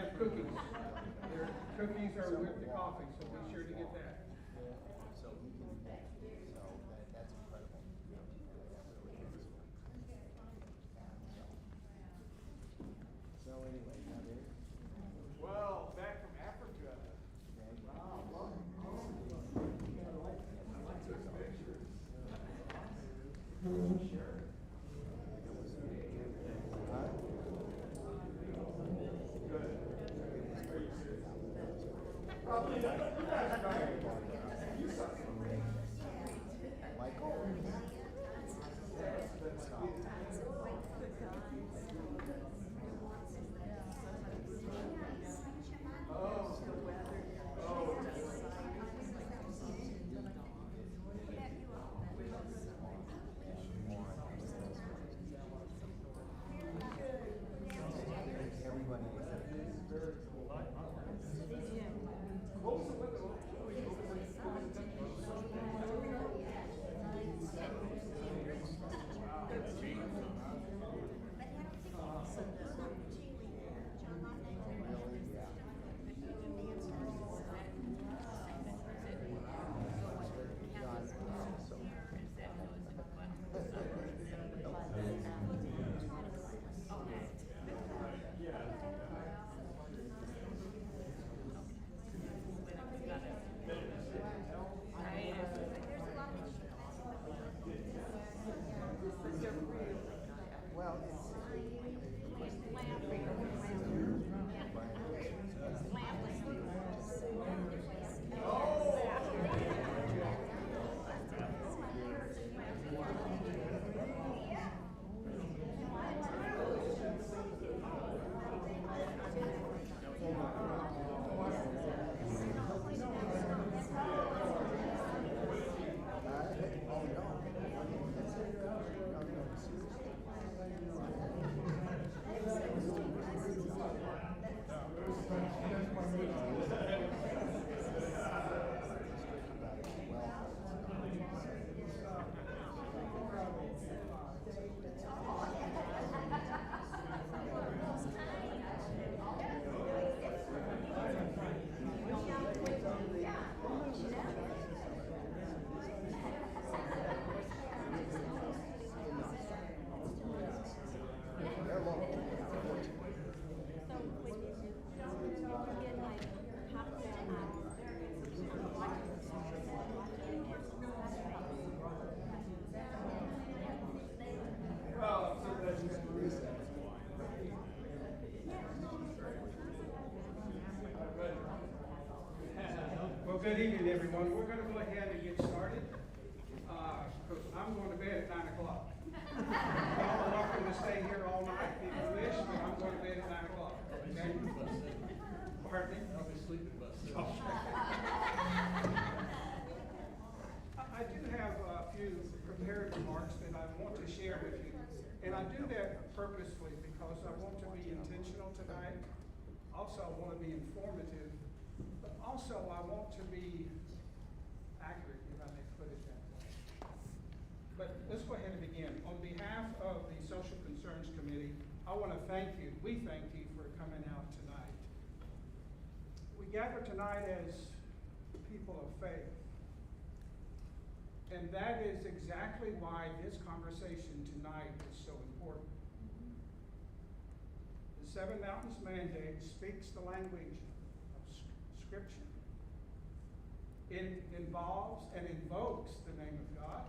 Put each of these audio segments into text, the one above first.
have cookies. Their cookies are with the coffee, so be sure to get that. So we can, that's incredible. So anyway, now there. Well, back from Africa. Wow. I like those pictures. Sure. Good. Probably not. You guys know. You saw something. Michael. Everybody is very cool. What was the weather? Well, it's they're local. Well, good evening, everyone. We're going to go ahead and get started. Because I'm going to bed at 9 o'clock. Y'all are welcome to stay here all night if you wish, but I'm going to bed at 9 o'clock. Okay? Pardon me? I'll be sleeping bus. I do have a few prepared remarks that I want to share with you. And I do that purposefully because I want to be intentional tonight. Also, I want to be informative. But also, I want to be accurate, if I may put it that way. But let's go ahead and begin. On behalf of the Social Concerns Committee, I want to thank you. We thank you for coming out tonight. We gather tonight as people of faith. And that is exactly why this conversation tonight is so important. The Seven Mountains Mandate speaks the language of Scripture. It involves and invokes the name of God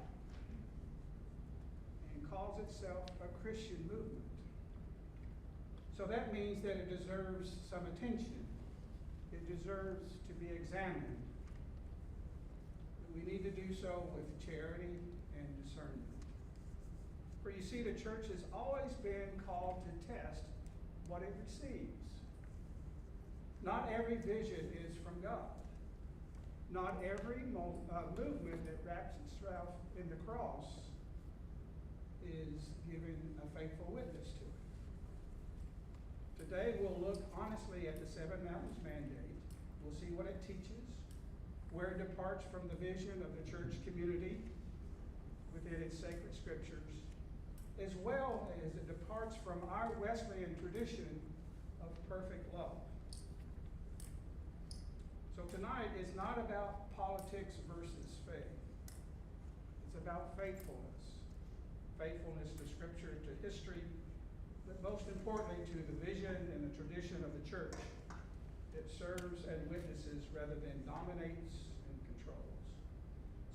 and calls itself a Christian movement. So that means that it deserves some attention. It deserves to be examined. We need to do so with charity and discernment. For you see, the church has always been called to test what it receives. Not every vision is from God. Not every movement that wraps itself in the cross is giving a faithful witness to it. Today we'll look honestly at the Seven Mountains Mandate. We'll see what it teaches, where it departs from the vision of the church community within its sacred scriptures, as well as it departs from our Wesleyan tradition of perfect love. So tonight is not about politics versus faith. It's about faithfulness. Faithfulness to Scripture, to history, but most importantly to the vision and the tradition of the church. It serves and witnesses rather than dominates and controls.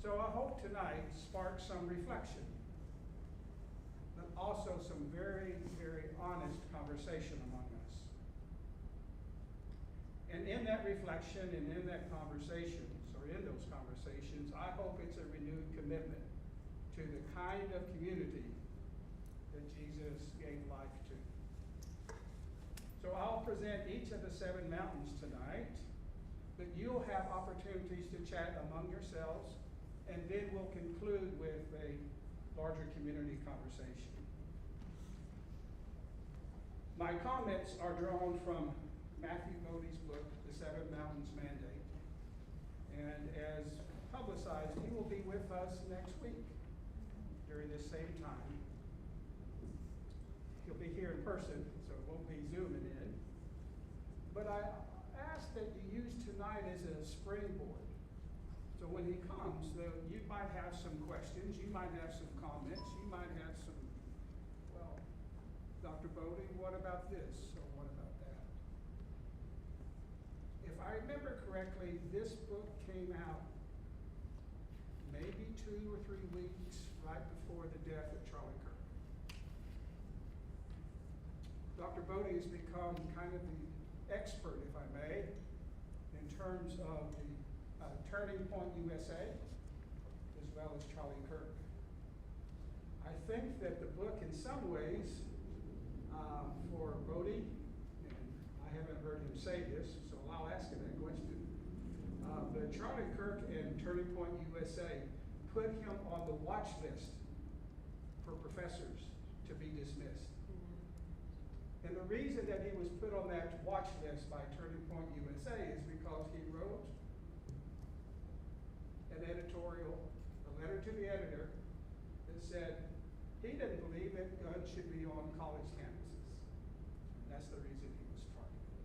So I hope tonight sparks some reflection, but also some very, very honest conversation among us. And in that reflection and in that conversations, or in those conversations, I hope it's a renewed commitment to the kind of community that Jesus gave life to. So I'll present each of the 7 mountains tonight, but you'll have opportunities to chat among yourselves, and then we'll conclude with a larger community conversation. My comments are drawn from Matthew Bodie's book, The 7 Mountains Mandate. And as publicized, he will be with us next week during this same time. He'll be here in person, so it won't be zooming in. But I ask that you use tonight as a springboard. So when he comes, you might have some questions, you might have some comments, you might have some, well, Dr. Bodie, what about this, or what about that? If I remember correctly, this book came out maybe 2 or 3 weeks right before the death of Charlie Kirk. Dr. Bodie has become kind of the expert, if I may, in terms of the Turning Point USA, as well as Charlie Kirk. I think that the book, in some ways, for Bodie, and I haven't heard him say this, so I'll ask him that question. But Charlie Kirk and Turning Point USA put him on the watch list for professors to be dismissed. And the reason that he was put on that watch list by Turning Point USA is because he wrote an editorial, a letter to the editor, that said he didn't believe that guns should be on college campuses. And that's the reason he was targeted.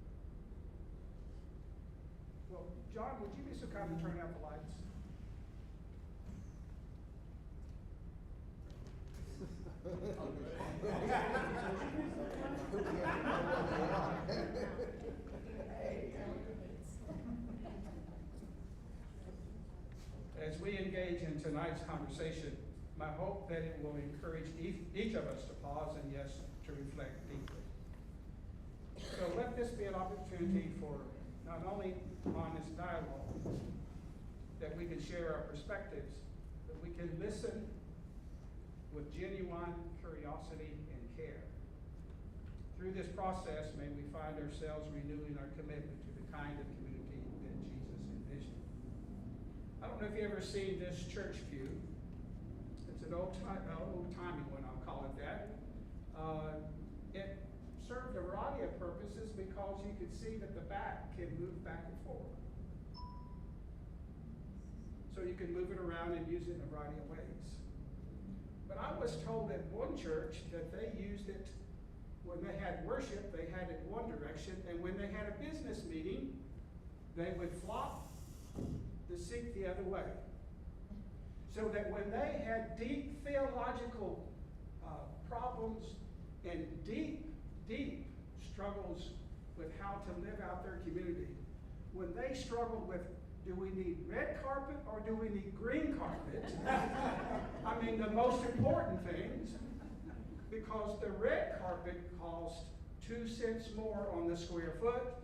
Well, John, would you be so kind to turn out the lights? As we engage in tonight's conversation, my hope that it will encourage each of us to pause and, yes, to reflect deeply. So let this be an opportunity for not only honest dialogue, that we can share our perspectives, but we can listen with genuine curiosity and care. Through this process, may we find ourselves renewing our commitment to the kind of community that Jesus envisioned. I don't know if you've ever seen this church pew. It's an old-timey one, I'll call it that. It served a variety of purposes because you could see that the back can move back and forth. So you can move it around and use it in a variety of ways. But I was told at one church that they used it when they had worship, they had it one direction, and when they had a business meeting, they would flop the seat the other way. So that when they had deep theological problems and deep struggles with how to live out their community, when they struggled with, do we need red carpet or do we need green carpet? I mean, the most important things, because the red carpet cost 2 cents more on the square foot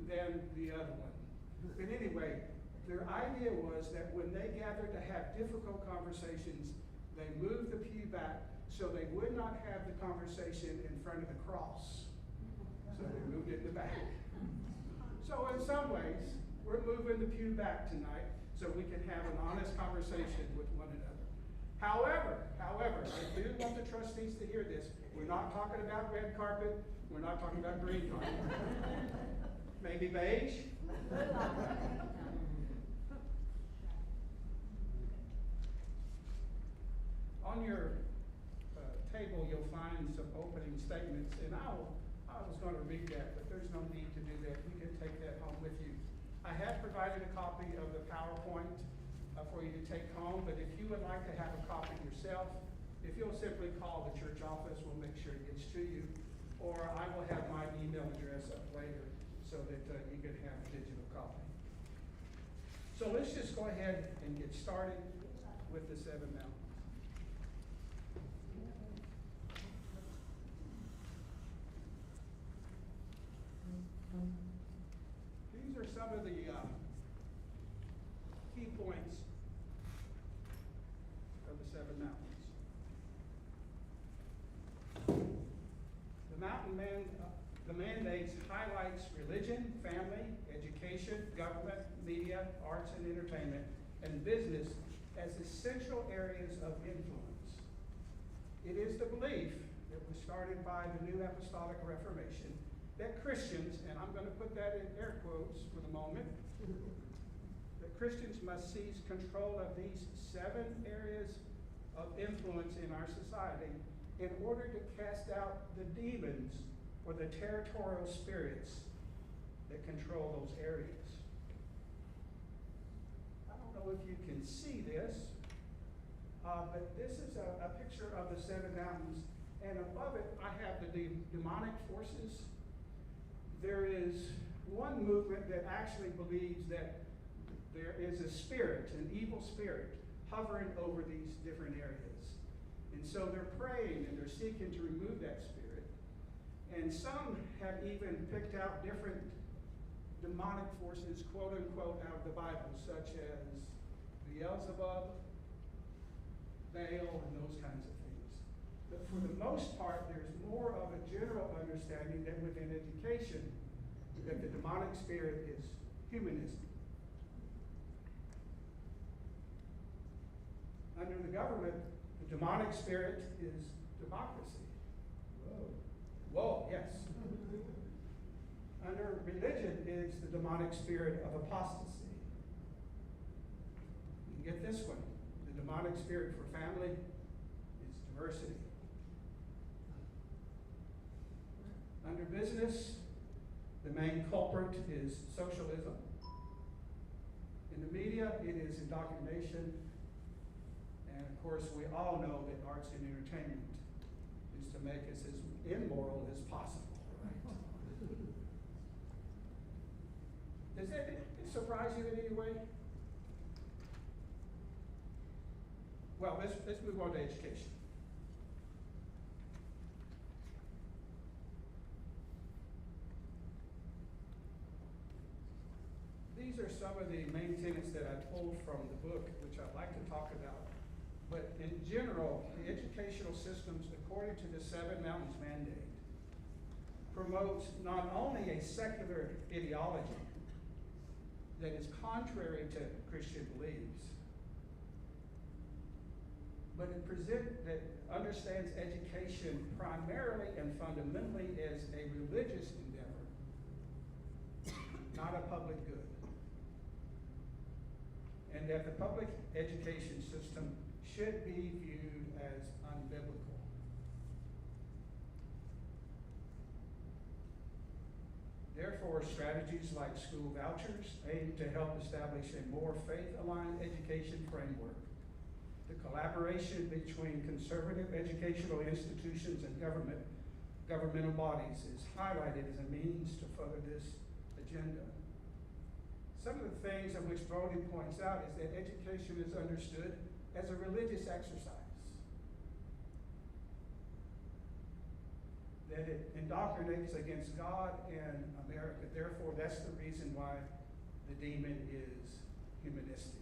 than the other one. But anyway, their idea was that when they gathered to have difficult conversations, they moved the pew back so they would not have the conversation in front of the cross. So they moved it in the back. So in some ways, we're moving the pew back tonight so we can have an honest conversation with one another. However, I do want the trustees to hear this. We're not talking about red carpet. We're not talking about green carpet. Maybe beige? On your table, you'll find some opening statements, and I was going to read that, but there's no need to do that. You can take that home with you. I have provided a copy of the PowerPoint for you to take home, but if you would like to have a copy yourself, if you'll simply call the church office, we'll make sure it gets to you. Or I will have my email address up later so that you can have a digital copy. So let's just go ahead and get started with the seven mountains. These are some of the key points of the seven mountains. The mandates highlights religion, family, education, government, media, arts and entertainment, and business as essential areas of influence. It is the belief that was started by the New Apostolic Reformation that Christians, and I'm going to put that in air quotes for the moment, that Christians must seize control of these seven areas of influence in our society in order to cast out the demons or the territorial spirits that control those areas. I don't know if you can see this, but this is a picture of the seven mountains, and above it I have the demonic forces. There is one movement that actually believes that there is a spirit, an evil spirit, hovering over these different areas. And so they're praying and they're seeking to remove that spirit. And some have even picked out different demonic forces, quote unquote, out of the Bible, such as Beelzebub, Baal, and those kinds of things. But for the most part, there's more of a general understanding that within education, that the demonic spirit is humanism. Under the government, the demonic spirit is democracy. Whoa, yes. Under religion is the demonic spirit of apostasy. You get this one. The demonic spirit for family is diversity. Under business, the main culprit is socialism. In the media, it is indoctrination. And of course, we all know that arts and entertainment is to make us as immoral as possible, right? Does that surprise you in any way? Well, let's move on to education. These are some of the main tenets that I pulled from the book, which I'd like to talk about. But in general, the educational systems, according to the Seven Mountains Mandate, promotes not only a secular ideology that is contrary to Christian beliefs, but that understands education primarily and fundamentally as a religious endeavor, not a public good. And that the public education system should be viewed as unbiblical. Therefore, strategies like school vouchers aim to help establish a more faith-aligned education framework. The collaboration between conservative educational institutions and governmental bodies is highlighted as a means to further this agenda. Some of the things on which Brody points out is that education is understood as a religious exercise. That it indoctrinates against God and America. Therefore, that's the reason why the demon is humanistic.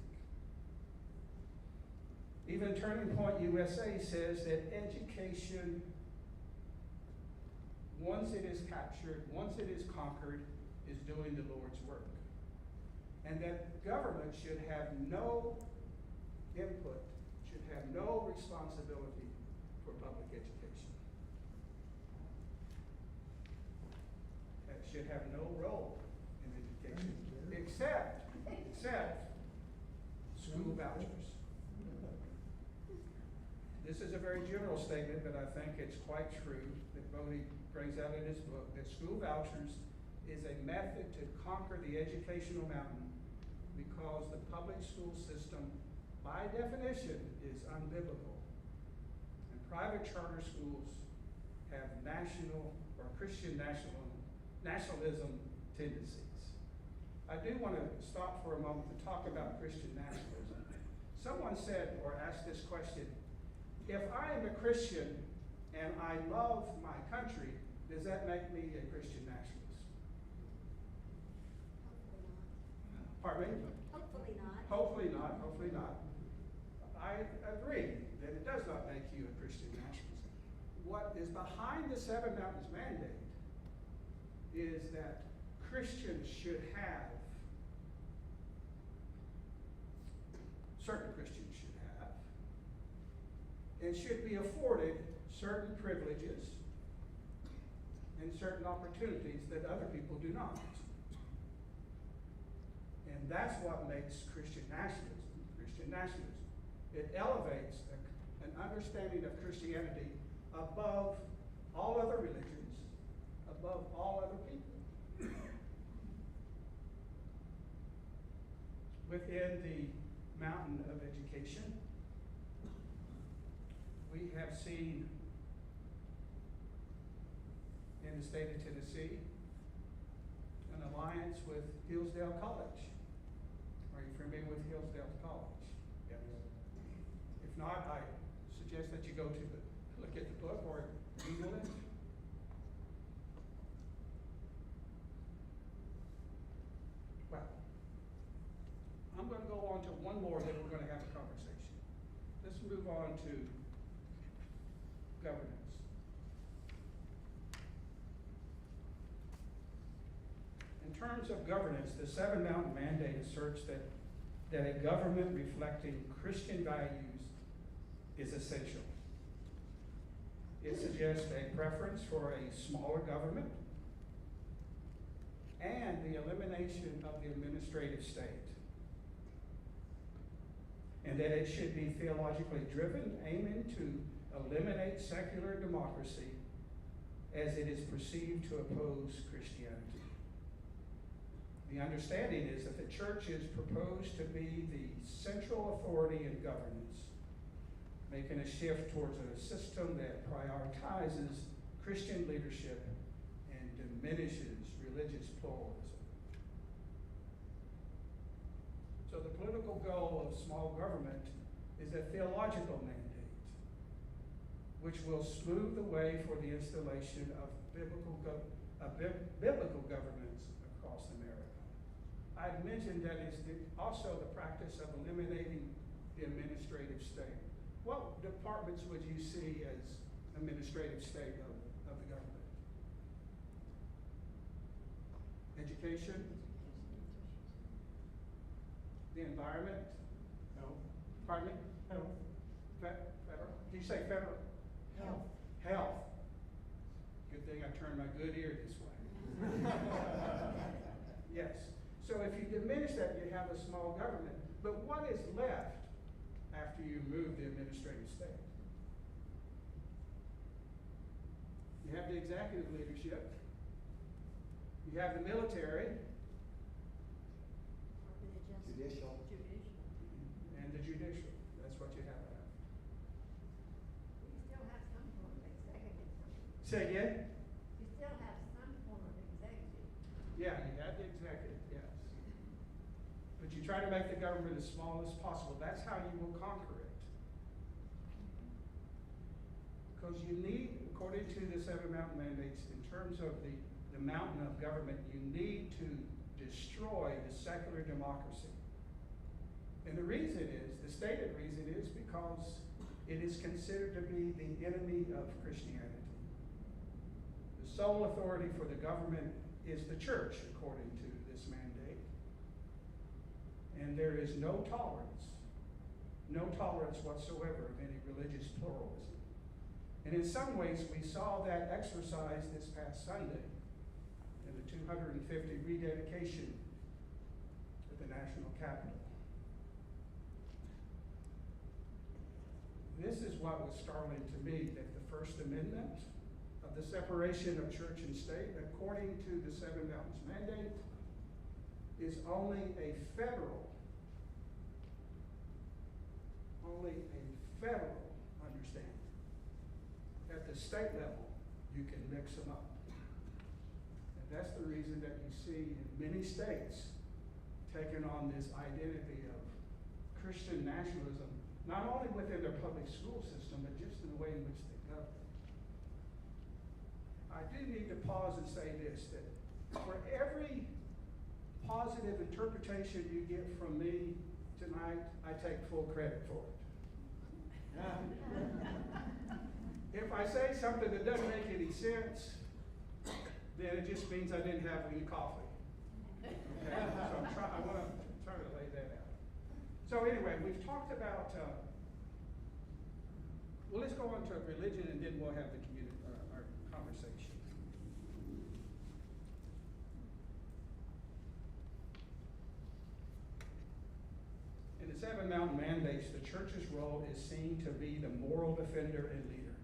Even Turning Point USA says that education, once it is captured, once it is conquered, is doing the Lord's work. And that government should have no input, should have no responsibility for public education. That should have no role in education, except school vouchers. This is a very general statement, but I think it's quite true that Bodie brings out in his book that school vouchers is a method to conquer the educational mountain because the public school system, by definition, is unbiblical. And private charter schools have national or Christian nationalism tendencies. I do want to stop for a moment to talk about Christian nationalism. Someone said or asked this question, if I am a Christian and I love my country, does that make me a Christian nationalist? Hopefully not. Pardon me? Hopefully not. Hopefully not, hopefully not. I agree that it does not make you a Christian nationalist. What is behind the Seven Mountains mandate is that Christians should have, certain Christians should have, and should be afforded certain privileges and certain opportunities that other people do not. And that's what makes Christian nationalism. It elevates an understanding of Christianity above all other religions, above all other people. Within the mountain of education, we have seen in the state of Tennessee an alliance with Hillsdale College. Are you familiar with Hillsdale College? Yes. If not, I suggest that you go to look at the book or Google it. Well, I'm going to go on to one more, then we're going to have a conversation. Let's move on to governance. In terms of governance, the Seven Mountain Mandate asserts that a government reflecting Christian values is essential. It suggests a preference for a smaller government and the elimination of the administrative state. And that it should be theologically driven, aiming to eliminate secular democracy as it is perceived to oppose Christianity. The understanding is that the church is proposed to be the central authority in governance, making a shift towards a system that prioritizes Christian leadership and diminishes religious pluralism. So the political goal of small government is a theological mandate, which will smooth the way for the installation of biblical governments across America. I've mentioned that it's also the practice of eliminating the administrative state. What departments would you see as administrative state of the government? Education? The environment? No. Pardon me? No. Federal? Did you say federal? Health. Health. Good thing I turned my good ear this way. Yes. So if you diminish that, you have a small government. But what is left after you move the administrative state? You have the executive leadership. You have the military. Judicial. And the judicial. That's what you have left. You still have some form of executive. Say again? You still have some form of executive. Yeah, you have the executive, yes. But you try to make the government as small as possible. That's how you will conquer it. Because you need, according to the Seven Mountain Mandates, in terms of the mountain of government, you need to destroy the secular democracy. And the reason is, the stated reason is because it is considered to be the enemy of Christianity. The sole authority for the government is the church, according to this mandate. And there is no tolerance whatsoever of any religious pluralism. And in some ways, we saw that exercised this past Sunday in the 250 rededication at the National Capitol. This is what was startling to me, that the First Amendment of the separation of church and state, according to the Seven Mountains Mandate, is only a federal understanding. At the state level, you can mix them up. And that's the reason that you see in many states taking on this identity of Christian nationalism, not only within their public school system, but just in the way in which they govern. I do need to pause and say this, that for every positive interpretation you get from me tonight, I take full credit for it. If I say something that doesn't make any sense, then it just means I didn't have any coffee. Okay? So I want to try to lay that out. So anyway, we've talked about, well, let's go on to religion and then we'll have the our conversation. In the Seven Mountain Mandates, the church's role is seen to be the moral defender and leader,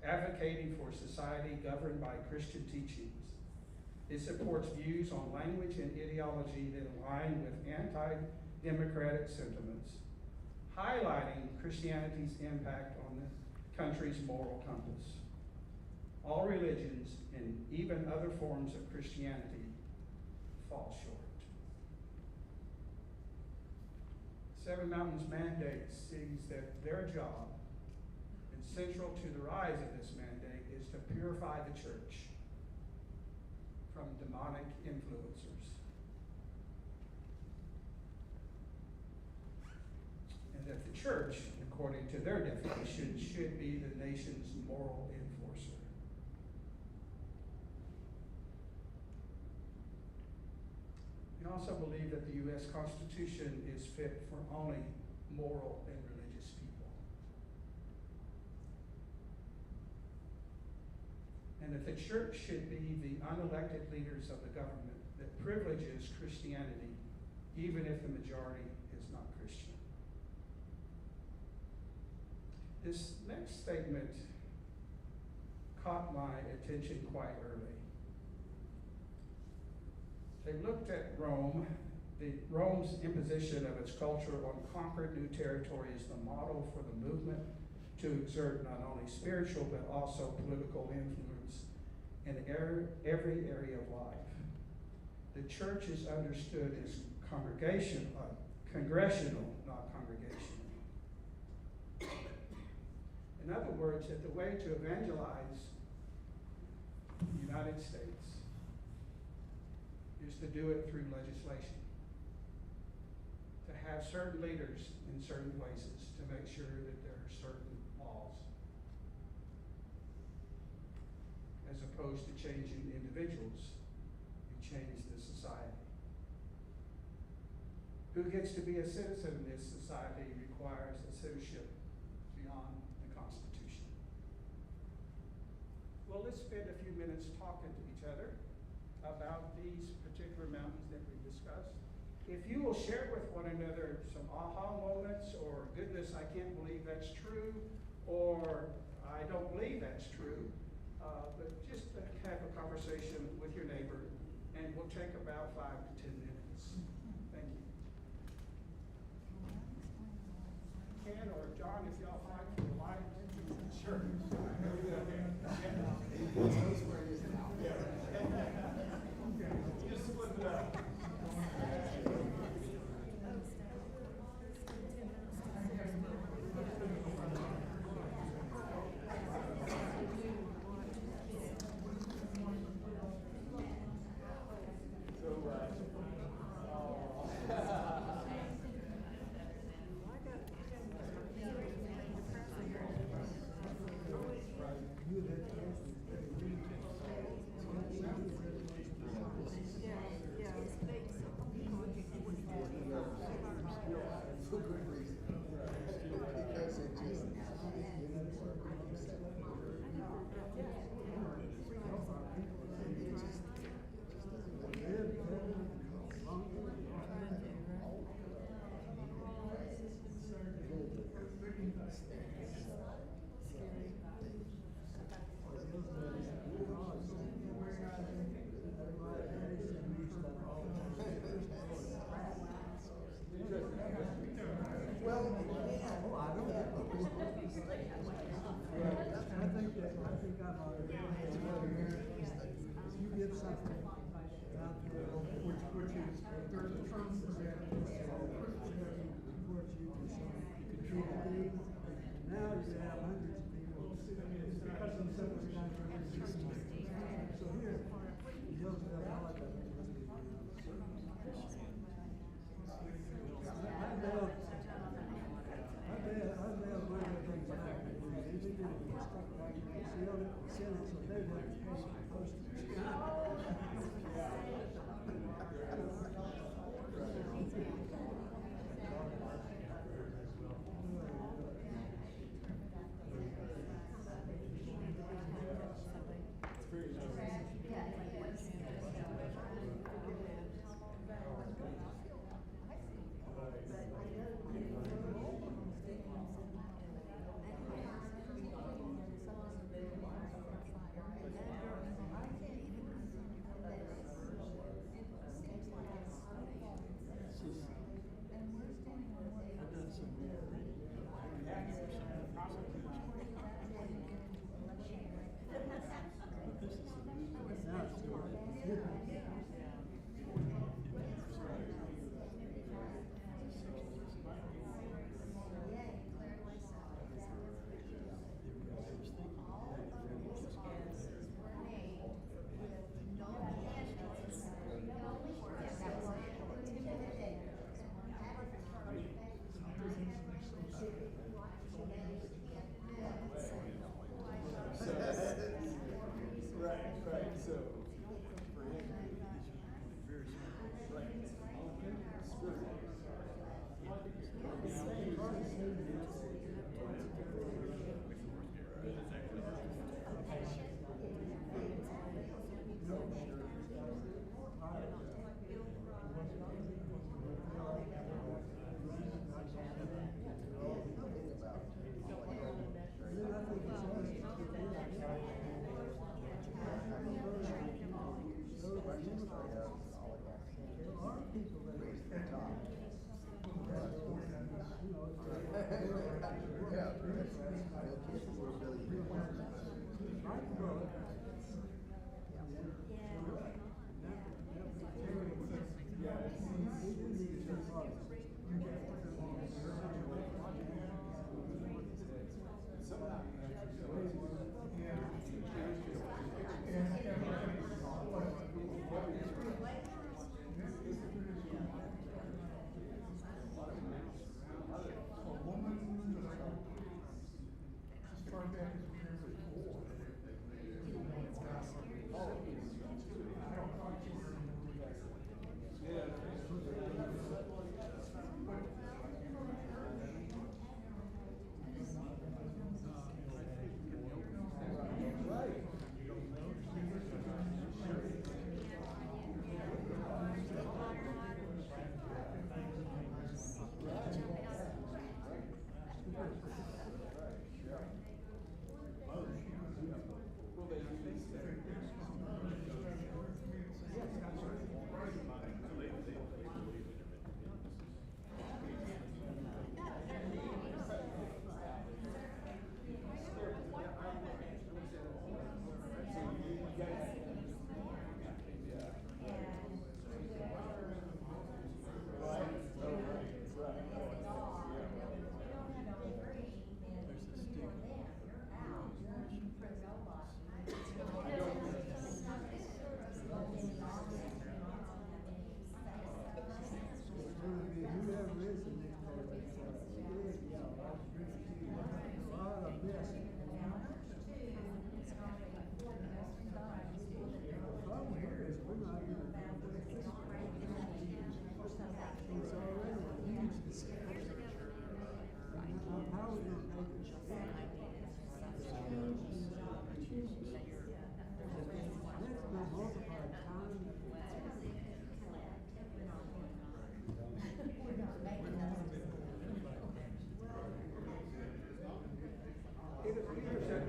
advocating for a society governed by Christian teachings. It supports views on language and ideology that align with anti-democratic sentiments, highlighting Christianity's impact on the country's moral compass. All religions and even other forms of Christianity fall short. Seven Mountains Mandate sees that their job, and central to the rise of this mandate, is to purify the church from demonic influencers. And that the church, according to their definition, should be the nation's moral enforcer. We also believe that the U.S. Constitution is fit for only moral and religious people. And that the church should be the unelected leaders of the government that privileges Christianity, even if the majority is not Christian. This next statement caught my attention quite early. They looked at Rome. Rome's imposition of its culture on conquered new territory is the model for the movement to exert not only spiritual but also political influence in every area of life. The church is understood as congregational, not congregational. In other words, that the way to evangelize the United States is to do it through legislation. To have certain leaders in certain places to make sure that there are certain laws. As opposed to changing individuals, you change the society. Who gets to be a citizen in this society requires a citizenship beyond the Constitution. Well, let's spend a few minutes talking to each other about these particular mountains that we discussed. If you will share with one another some aha moments, or goodness, I can't believe that's true, or I don't believe that's true, but just to have a conversation with your neighbor, and we'll take about 5 to 10 minutes. Thank you. Ken or John, if y'all fight for the light. Sure. Just split it up.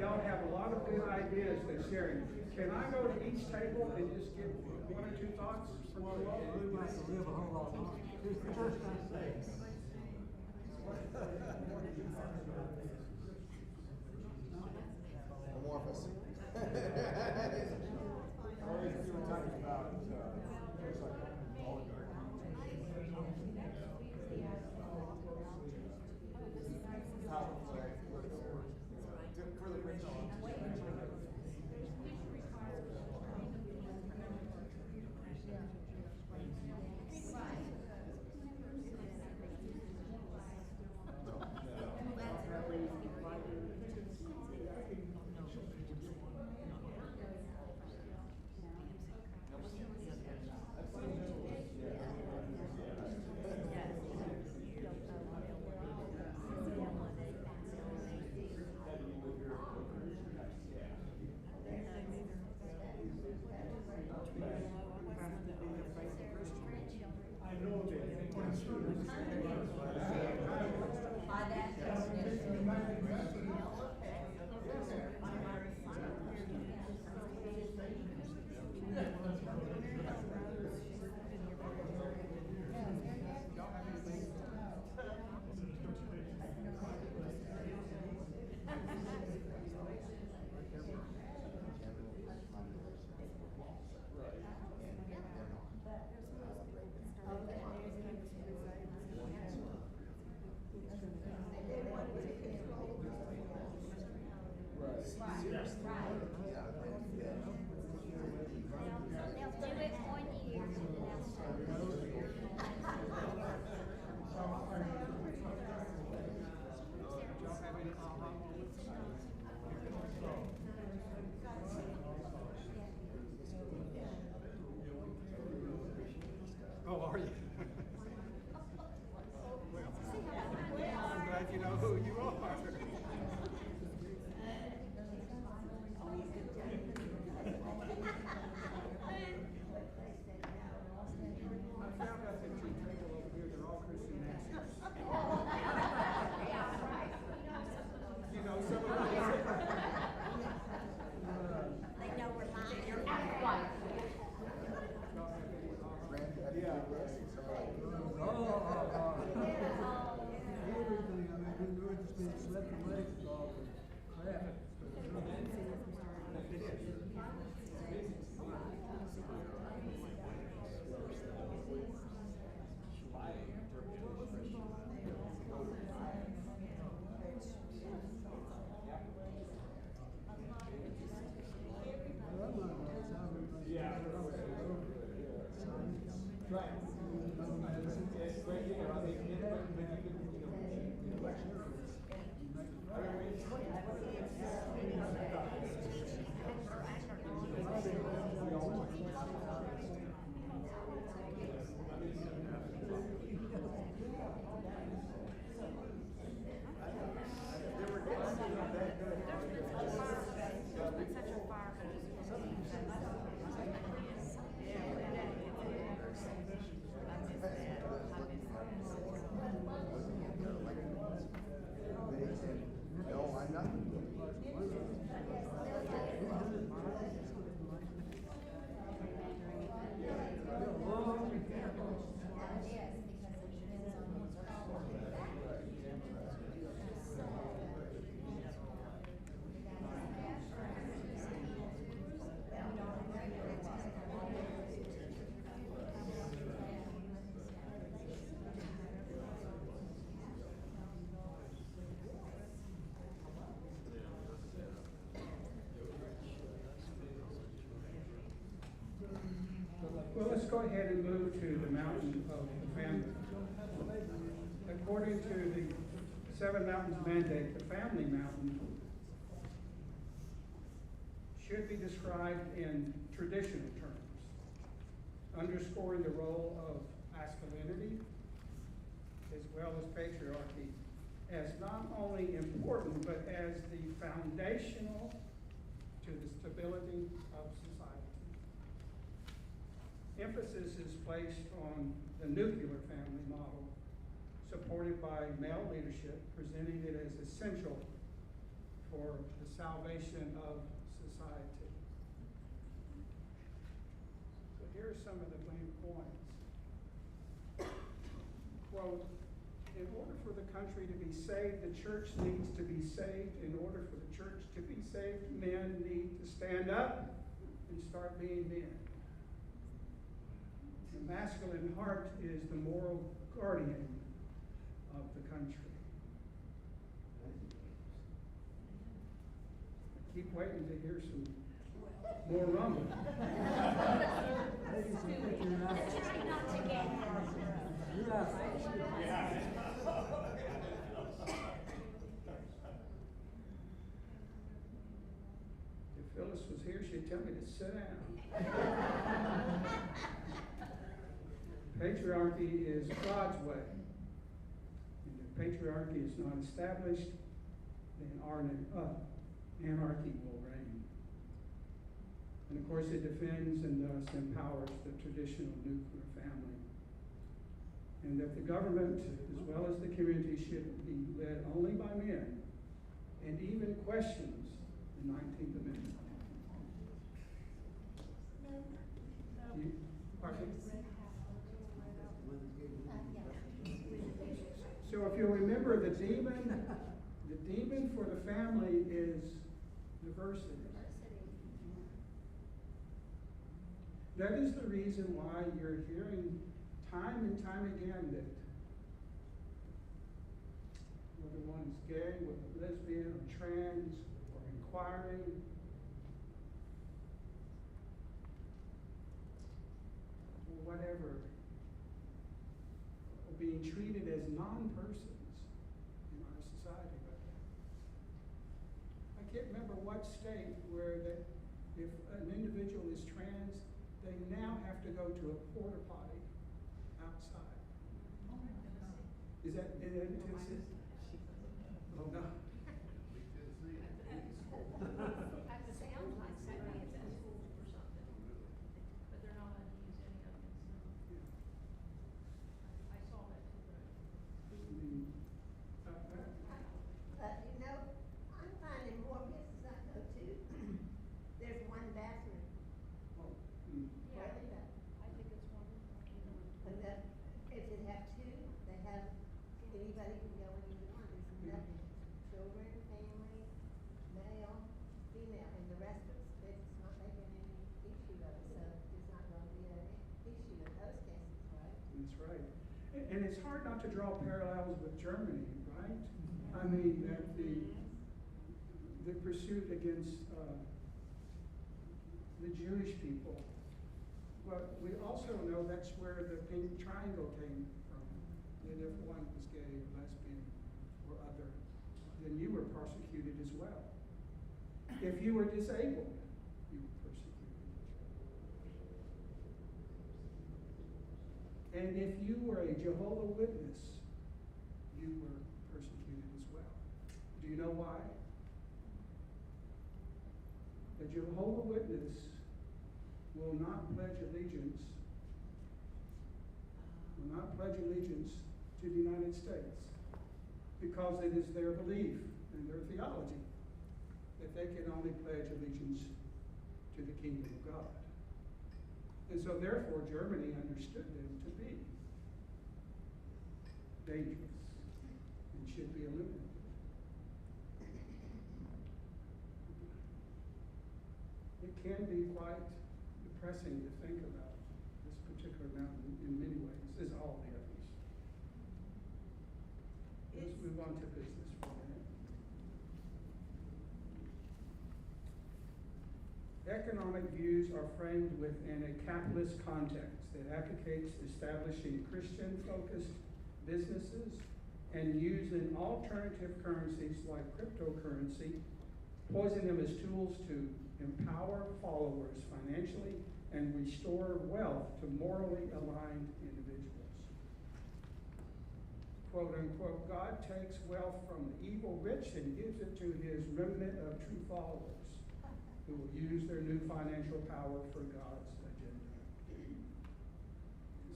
y'all have a lot of good ideas they're sharing. Can I go to each table and just get one or two thoughts from you all? We might have to live a whole lot longer. Amorphous. Always we were talking about, just like oligarchy. How, like, for the rich. Oh, are you? I'm glad you know who you are. I found out that your table over here, they're all Christian nations. You know, some of them. They know we're lying. You're right. Randy, how do you do this? So, Everything, I mean, we're just being swept away with all the crap. no, I'm not. Well, let's go ahead and move to the mountain of the family. According to the Seven Mountains Mandate, the family mountain should be described in traditional terms, underscoring the role of masculinity as well as patriarchy as not only important, but as the foundational to the stability of society. Emphasis is placed on the nuclear family model, supported by male leadership, presenting it as essential for the salvation of society. So here are some of the main points. Quote, in order for the country to be saved, the church needs to be saved. In order for the church to be saved, men need to stand up and start being men. The masculine heart is the moral guardian of the country. I keep waiting to hear some more rumbling. Ladies, I think you're not. Try not to get You're not. If Phyllis was here, she'd tell me to sit down. Patriarchy is God's way. And if patriarchy is not established, then anarchy will reign. And of course, it defends and thus empowers the traditional nuclear family. And that the government, as well as the community, should be led only by men, and even questions the 19th Amendment. Pardon? So if you remember, the demon for the family is diversity. That is the reason why you're hearing time and time again that whether one's gay, whether lesbian, or trans, or inquiring, or whatever, are being treated as non-persons in our society right now. I can't remember what state where that if an individual is trans, they now have to go to a porta potty outside. Is that in Tennessee? Oh, no. It sounds like maybe it's in schools or something, but they're not allowed to use any of it, so. I saw that too. You know, I'm finding more places I go to, there's one bathroom. Yeah, Really bad. I think it's wonderful. And that, if they have two, they have, anybody can go in either one, there's nothing. Children, family, male, female, and the rest of it's not making any issue of it, so there's not gonna be an issue in those cases, right? That's right. And it's hard not to draw parallels with Germany, right? I mean, that the pursuit against the Jewish people. But we also know that's where the pink triangle came from. And if one was gay, lesbian, or other, then you were persecuted as well. If you were disabled, you were persecuted. And if you were a Jehovah's Witness, you were persecuted as well. Do you know why? A Jehovah's Witness will not pledge allegiance to the United States because it is their belief and their theology that they can only pledge allegiance to the kingdom of God. And so therefore Germany understood them to be dangerous and should be eliminated. It can be quite depressing to think about this particular mountain in many ways, as all the others. Let's move on to business for a minute. Economic views are framed within a capitalist context that advocates establishing Christian-focused businesses and using alternative currencies like cryptocurrency, poising them as tools to empower followers financially and restore wealth to morally aligned individuals. Quote unquote, God takes wealth from the evil rich and gives it to his remnant of true followers who will use their new financial power for God's agenda.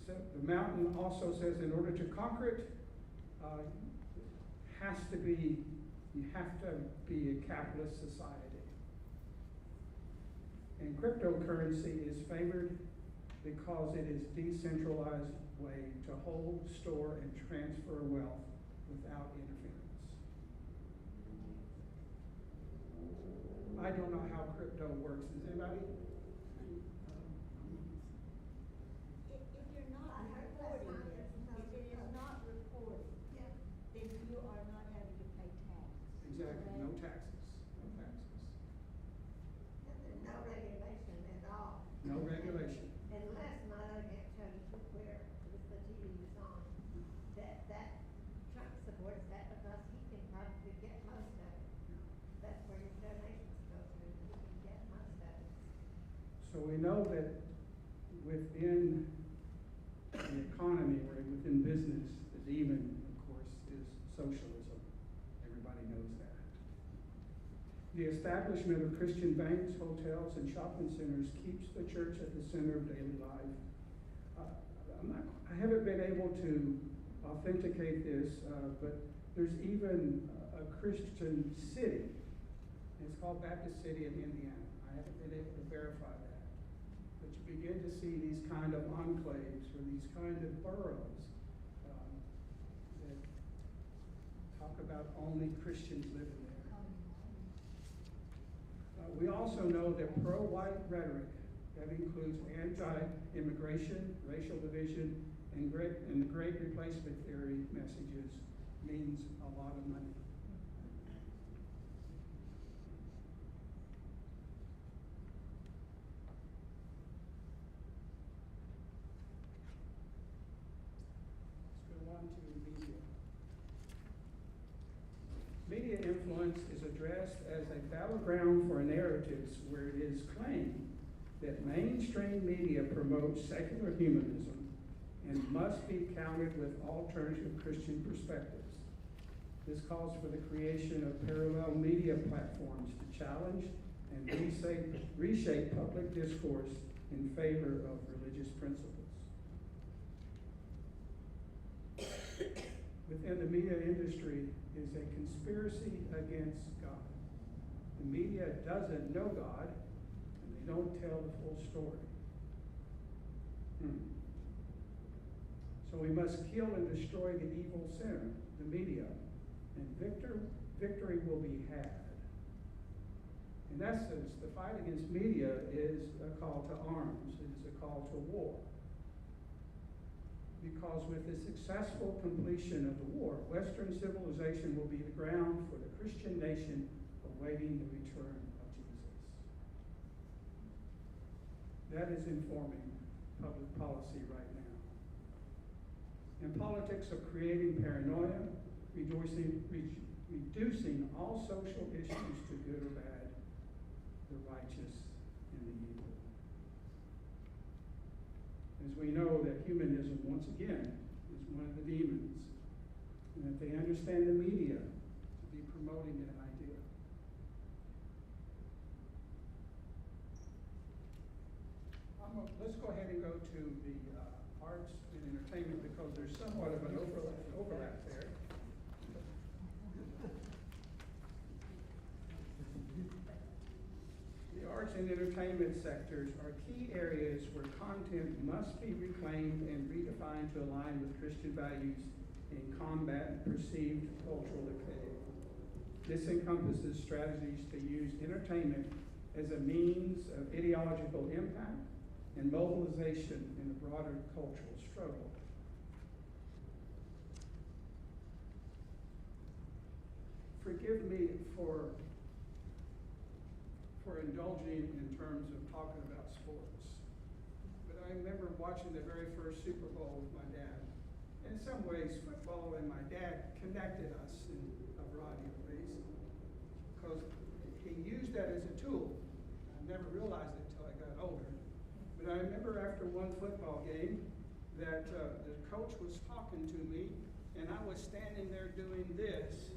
So the mountain also says in order to conquer it, you have to be a capitalist society. And cryptocurrency is favored because it is decentralized way to hold, store, and transfer wealth without interference. I don't know how crypto works. Does anybody? If you're not reporting it, if it is not reported, then you are not having to pay tax. Exactly, no correct? taxes, no taxes. And there's no regulation at all. No regulation. Unless my other hand shows you where, with the TV is on, that Trump supports that because he can probably get most of it. That's where your donations go through, he can get most of it. So we know that within the economy, or within business, the demon, of course, is socialism. Everybody knows that. The establishment of Christian banks, hotels, and shopping centers keeps the church at the center of daily life. I haven't been able to authenticate this, but there's even a Christian city. It's called Baptist City in Indiana. I haven't been able to verify that. But you begin to see these kind of enclaves or these kind of boroughs that talk about only Christians living there. We also know that pro-white rhetoric that includes anti-immigration, racial division, and the Great Replacement Theory messages means a lot of money. Let's go on to media. Media influence is addressed as a battleground for narratives where it is claimed that mainstream media promotes secular humanism and must be countered with alternative Christian perspectives. This calls for the creation of parallel media platforms to challenge and reshape public discourse in favor of religious principles. Within the media industry is a conspiracy against God. The media doesn't know God, and they don't tell the full story. So we must kill and destroy the evil sinner, the media, and victory will be had. In essence, the fight against media is a call to arms. It is a call to war. Because with the successful completion of the war, Western civilization will be the ground for the Christian nation awaiting the return of Jesus. That is informing public policy right now. In politics of creating paranoia, reducing all social issues to good or bad, the righteous and the evil. As we know that humanism, once again, is one of the demons, and that they understand the media to be promoting that idea. Let's go ahead and go to the arts and entertainment because there's somewhat of an overlap there. The arts and entertainment sectors are key areas where content must be reclaimed and redefined to align with Christian values and combat perceived cultural decay. This encompasses strategies to use entertainment as a means of ideological impact and mobilization in a broader cultural struggle. Forgive me for indulging in terms of talking about sports. But I remember watching the very first Super Bowl with my dad. In some ways, football and my dad connected us in a variety of ways because he used that as a tool. I never realized it until I got older. But I remember after one football game that the coach was talking to me and I was standing there doing this.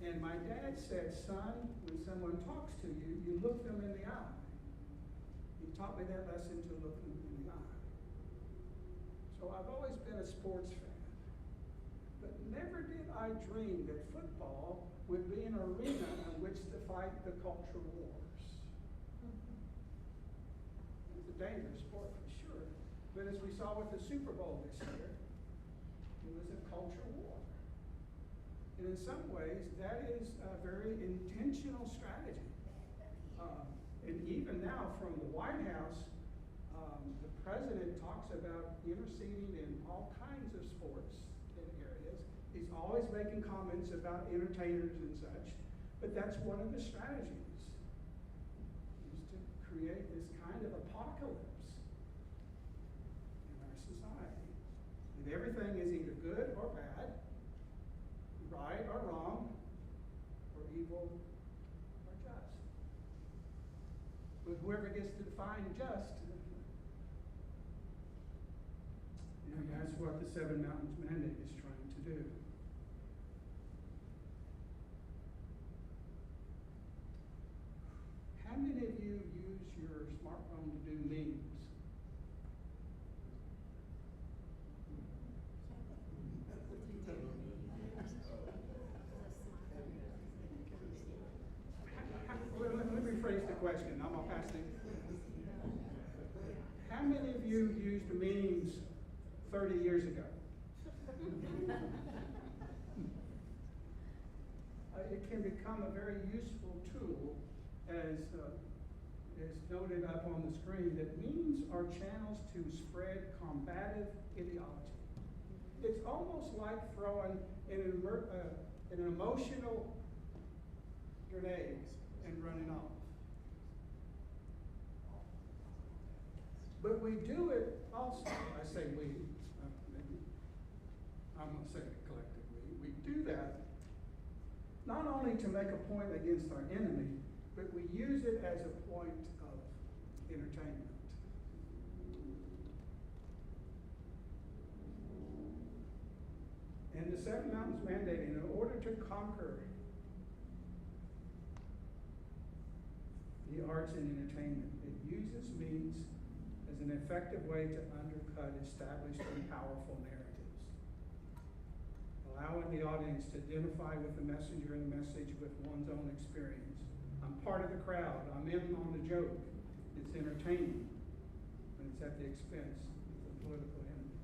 And my dad said, son, when someone talks to you, you look them in the eye. He taught me that lesson to look them in the eye. So I've always been a sports fan. But never did I dream that football would be an arena in which to fight the culture wars. It's a dangerous sport for sure. But as we saw with the Super Bowl this year, it was a culture war. And in some ways, that is a very intentional strategy. And even now from the White House, the president talks about interceding in all kinds of sports in areas. He's always making comments about entertainers and such, but that's one of the strategies, is to create this kind of apocalypse in our society. And everything is either good or bad, right or wrong, or evil or just. But whoever gets to define just, and that's what the Seven Mountains Mandate is trying to do. How many of you use your smartphone to do memes? Let me rephrase the question. I'm gonna pass it. How many of you used memes 30 years ago? It can become a very useful tool, as noted up on the screen, that memes are channels to spread combative ideology. It's almost like throwing an emotional grenade and running off. But we do it also, I say we, maybe, I'm going to say it collectively, we do that not only to make a point against our enemy, but we use it as a point of entertainment. And the Seven Mountains Mandate, in order to conquer the arts and entertainment, it uses memes as an effective way to undercut established and powerful narratives, allowing the audience to identify with the messenger and the message with one's own experience. I'm part of the crowd. I'm in on the joke. It's entertaining, but it's at the expense of the political enemy.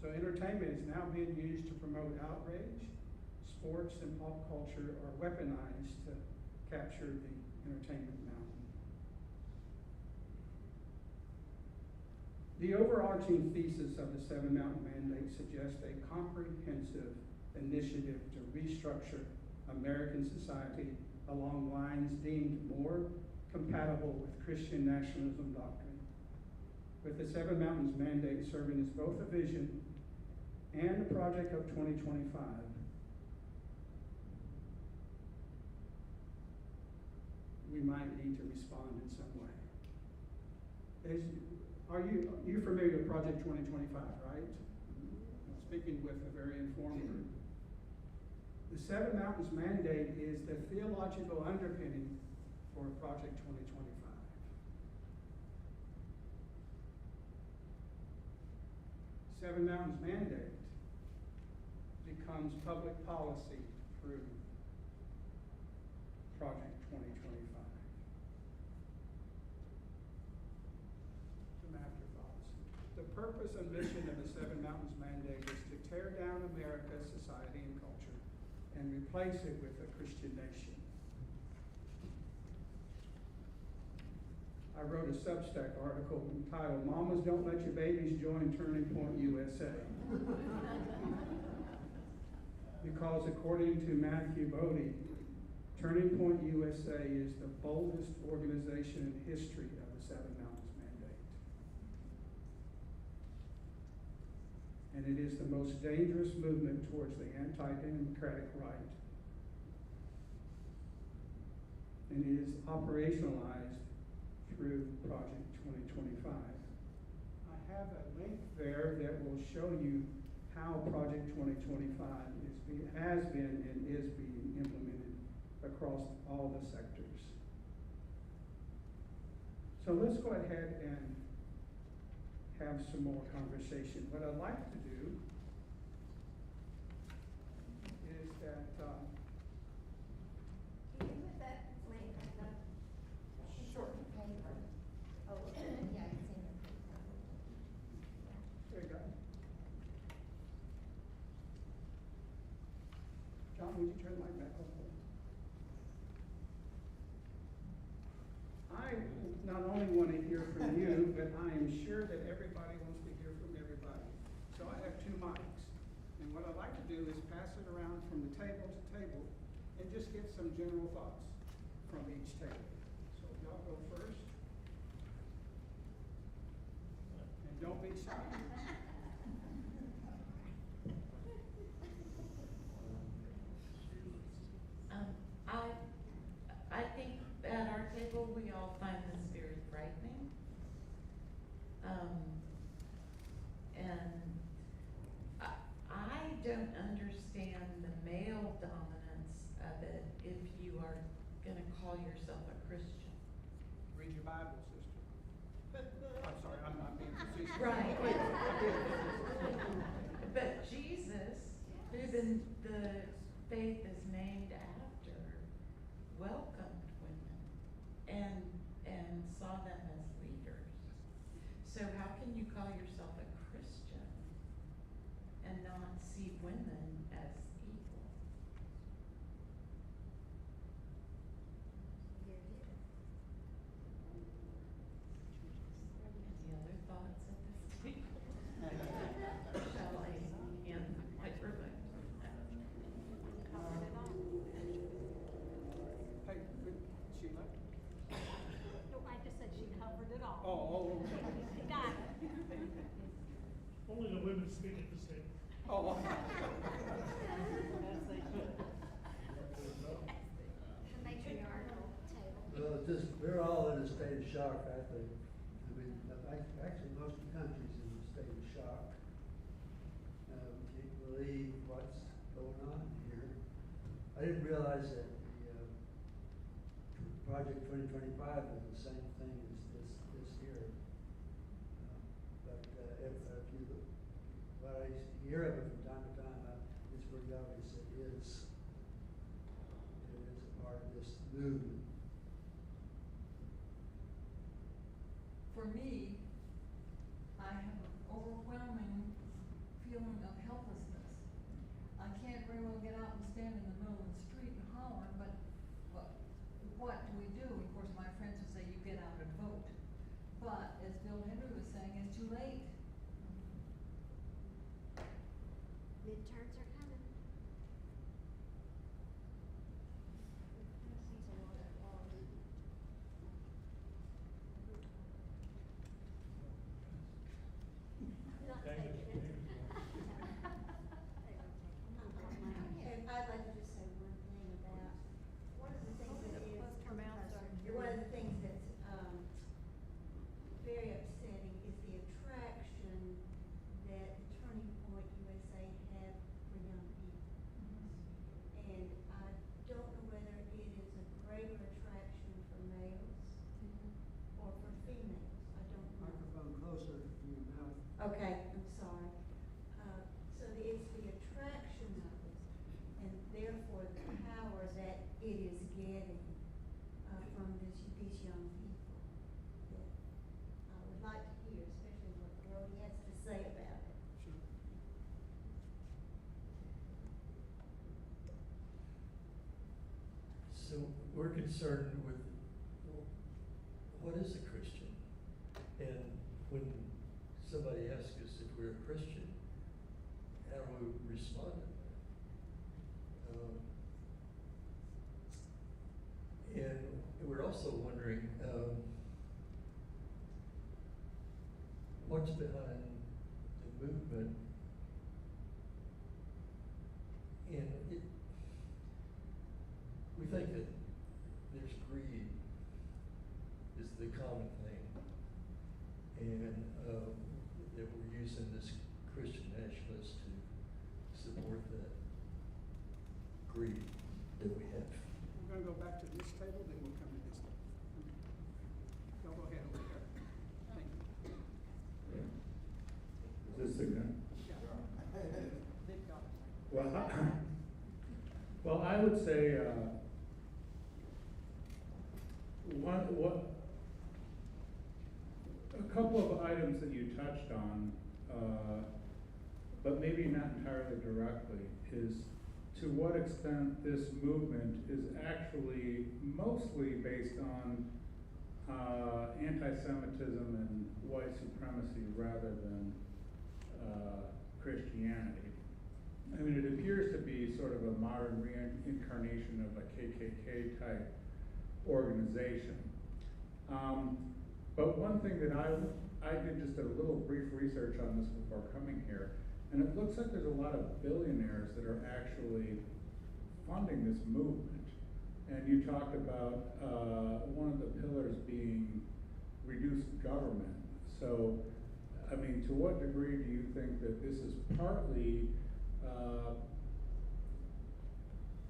So entertainment is now being used to promote outrage. Sports and pop culture are weaponized to capture the entertainment mountain. The overarching thesis of the Seven Mountain Mandate suggests a comprehensive initiative to restructure American society along lines deemed more compatible with Christian nationalism doctrine, with the Seven Mountains Mandate serving as both a vision and a project of 2025. We might need to respond in some way. Are you familiar with Project 2025, right? I'm speaking with a very informed group. The Seven Mountains Mandate is the theological underpinning for Project 2025. Seven Mountains Mandate becomes public policy through Project 2025. Some afterthoughts. The purpose and mission of the Seven Mountains Mandate is to tear down America's society and culture and replace it with a Christian nation. I wrote a Substack article entitled, "Mamas Don't Let Your Babies Join Turning Point USA." Because according to Matthew Bodie, Turning Point USA is the boldest organization in history of the Seven Mountains Mandate. And it is the most dangerous movement towards the anti-democratic right. And it is operationalized through Project 2025. I have a link there that will show you how Project 2025 has been and is being implemented across all the sectors. So let's go ahead and have some more conversation. What I'd like to do is that, Can you put that link on the? Sure. Paper. Oh, yeah, it's in the paper. There you go. John, would you turn the mic back on, please? I not only want to hear from you, but I am sure that everybody wants to hear from everybody. So I have 2 mics. And what I'd like to do is pass it around from the table to table and just get some general thoughts from each table. So y'all go first. And don't be shy. I think at our table, we all find this very frightening. And I don't understand the male dominance of it if you are gonna call yourself a Christian. Read your Bible, sister. I'm sorry, I'm not being facetious. Right. I did. But Jesus, who the faith is named after, welcomed women and saw them as leaders. So how can you call yourself a Christian and not see women as equal? Any other thoughts at this table? Shall I hand the microphone? Hey, good, Sheila? No, I just said she covered it all. Oh, okay. Got it. Only the women speak at this table. Oh. The matriarchal table. Well, it's just, we're all in a state of shock, I think. I mean, actually, most of the country's in a state of shock. We can't believe what's going on here. I didn't realize that the, Project 2025 is the same thing as this year. But if you look, what I hear of it from time to time, it's pretty obvious it is a part of this movement. For me, I have an overwhelming feeling of helplessness. I can't very well get out and stand in the middle of the street and holler, but what do we do? Of course, my friends would say, you get out and vote. But as Bill Henry was saying, it's too late. Midterms are coming. Not Thank you. taking it. And I'd like to just say one thing about, one of the things that is. Her mouth started. One of the things that's, very upsetting is the attraction that the Turning Point USA have for young people. And I don't know whether it is a greater attraction for males or for females, I don't know. Microphone closer to your mouth. Okay, I'm sorry. So it's the attraction of it, and therefore the power that it is getting, from these young people, that I would like to hear, especially what Brody has to say about it. Sure. So we're concerned with, well, what is a Christian? And when somebody asks us if we're a Christian, how do we respond to that? And we're also wondering, what's behind the movement? And we think that there's greed is the common thing, and that we're using this Christian nationalist to support that greed that we have. We're gonna go back to this table, then we'll come to this table. Y'all go ahead over there. Thank you. Is this the guy? Yeah. They've got it. Well, I would say, a couple of items that you touched on, but maybe not entirely directly, is to what extent this movement is actually mostly based on anti-Semitism and white supremacy rather than Christianity. I mean, it appears to be sort of a modern reincarnation of a KKK type organization. But one thing that I did just a little brief research on this before coming here, and it looks like there's a lot of billionaires that are actually funding this movement. And you talked about one of the pillars being reduced government. So, I mean, to what degree do you think that this is partly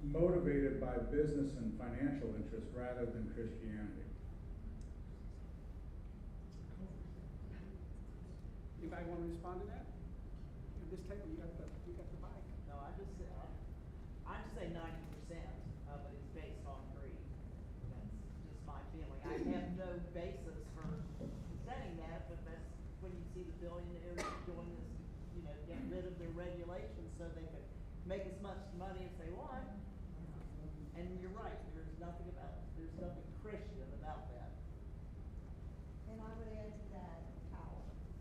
motivated by business and financial interests rather than Christianity? Anybody want to respond to that? At this table, you got the mic. No, I'd just say 90% of it is based on greed. That's just my feeling. I have no basis for saying that, but that's when you see the billionaires doing this, you know, get rid of their regulations so they could make as much money as they want. And you're right, there's nothing Christian about that. And I would add to that, power.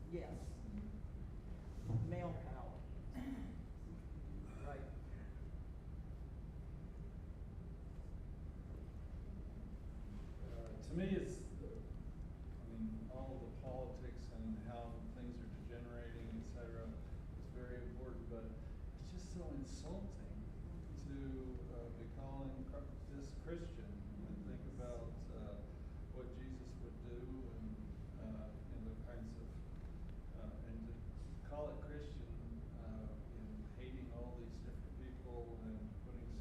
Yes. Male power. Right. To me, it's, all of the politics and how things are degenerating, et cetera, is very important, but it's just so insulting to be calling this Christian and think about what Jesus would do and the kinds of, and to call it Christian in hating all these different people and putting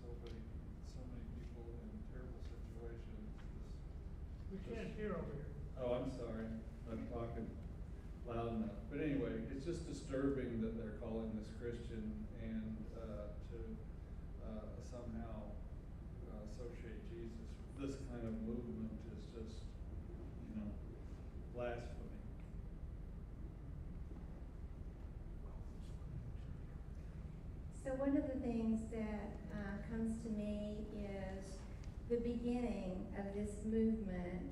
so many people in terrible situations. We can't hear over here. Oh, I'm sorry, I'm talking loud enough. But anyway, it's just disturbing that they're calling this Christian and to somehow associate Jesus with this kind of movement is just, blasphemy. So one of the things that comes to me is the beginning of this movement.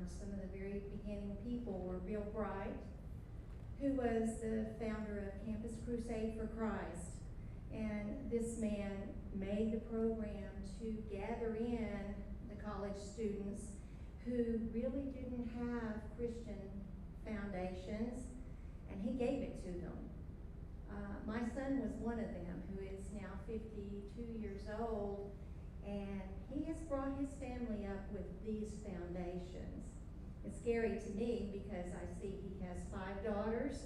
Some of the very beginning people were Bill Bright, who was the founder of Campus Crusade for Christ. And this man made the program to gather in the college students who really didn't have Christian foundations, and he gave it to them. My son was one of them, who is now 52 years old, and he has brought his family up with these foundations. It's scary to me because I see he has 5 daughters,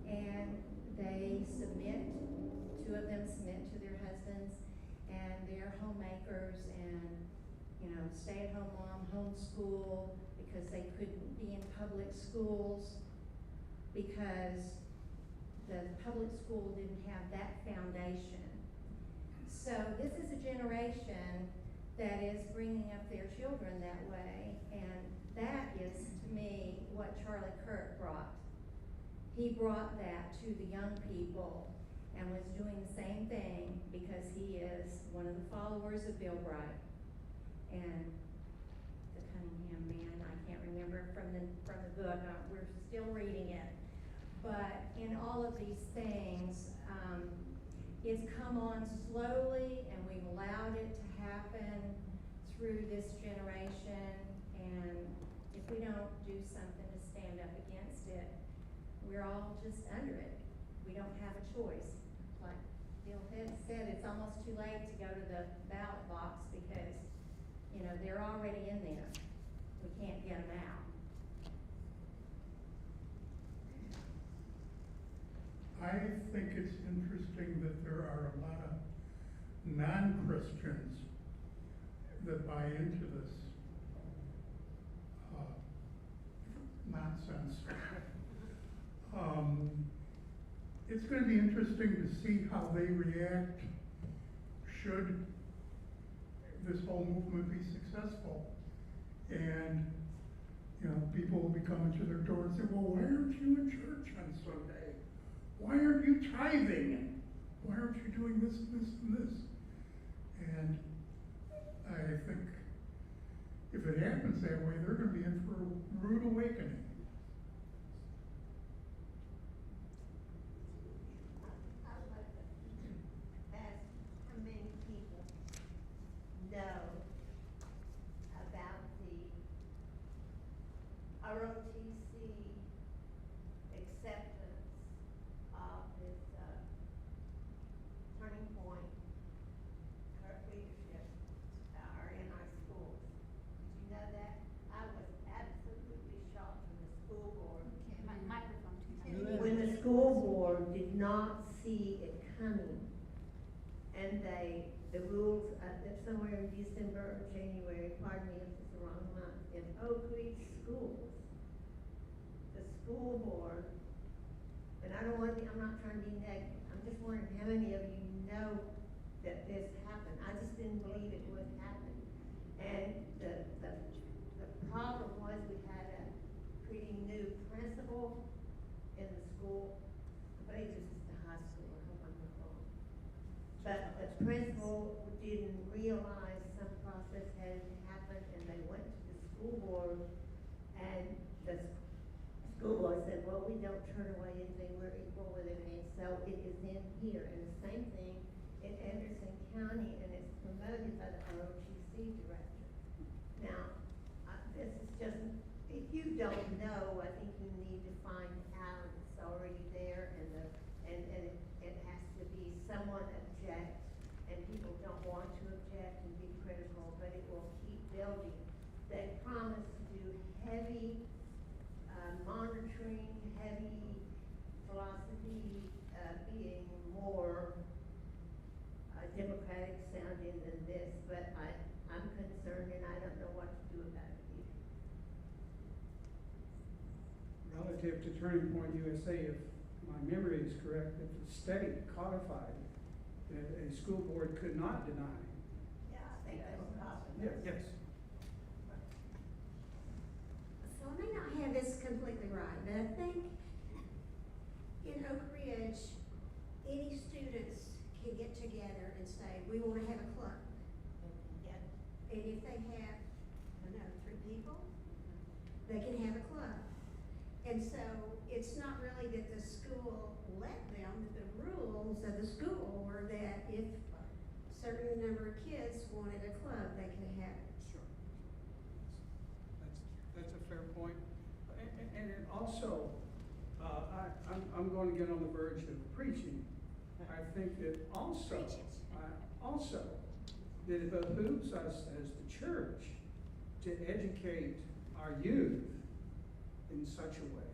and they submit, 2 of them submit to their husbands, and they're homemakers and, stay-at-home mom, homeschool, because they couldn't be in public schools because the public school didn't have that foundation. So this is a generation that is bringing up their children that way, and that is, to me, what Charlie Kirk brought. He brought that to the young people and was doing the same thing because he is one of the followers of Bill Bright. And the Cunningham man, I can't remember from the book, we're still reading it. But in all of these things, it's come on slowly, and we've allowed it to happen through this generation. And if we don't do something to stand up against it, we're all just under it. We don't have a choice. Like Bill had said, it's almost too late to go to the ballot box because, they're already in there. We can't get them out. I think it's interesting that there are a lot of non-Christians that buy into this nonsense. It's going to be interesting to see how they react should this whole movement be successful. And, you know, people will be coming to their door and say, well, why aren't you in church on Sunday? Why aren't you tithing? Why aren't you doing this and this and this? And I think if it happens that way, they're gonna be in for a rude awakening. I'd like to ask how many people know about the ROTC acceptance of this, Turning Point current leadership are in our schools. Did you know that? I was absolutely shocked when the school board. Microphone When the school board did not see it coming, and the rules, somewhere in December or January, pardon me if it's the wrong month, in Oak Ridge schools, the school board, and I don't want to be, I'm not trying to be negative, I'm just wondering how many of you know that this happened. I just didn't believe it would happen. And the problem was we had a pretty new principal in the school. I believe this is the high school, I hope I'm not wrong. But the principal didn't realize some process had happened, and they went to the school board, and the school board said, well, we don't turn away anything, we're equal with it, and so it is in here. And the same thing in Anderson County, and it's promoted by the ROTC director. Now, this is just, if you don't know, I think you need to find out it's already there, and it has to be someone object, and people don't want to object and be critical, but it will keep building. They promise to do heavy monitoring, heavy philosophy, being more democratic sounding than this, but I'm concerned and I don't know what to do about it either. Relative to Turning Point USA, if my memory is correct, if the state codified that a school board could not deny. Yeah, I think that's possible. Yes. So I may not have this completely right, but I think in Oak Ridge, any students can get together and say, we want to have a club. Yeah. And if they have, I don't know, 3 people, they can have a club. And so it's not really that the school let them, but the rules of the school were that if a certain number of kids wanted a club, they could have it. Sure. That's a fair point. And it also, I'm going to get on the verge of preaching. I think that also, that it behooves us as the church to educate our youth in such a way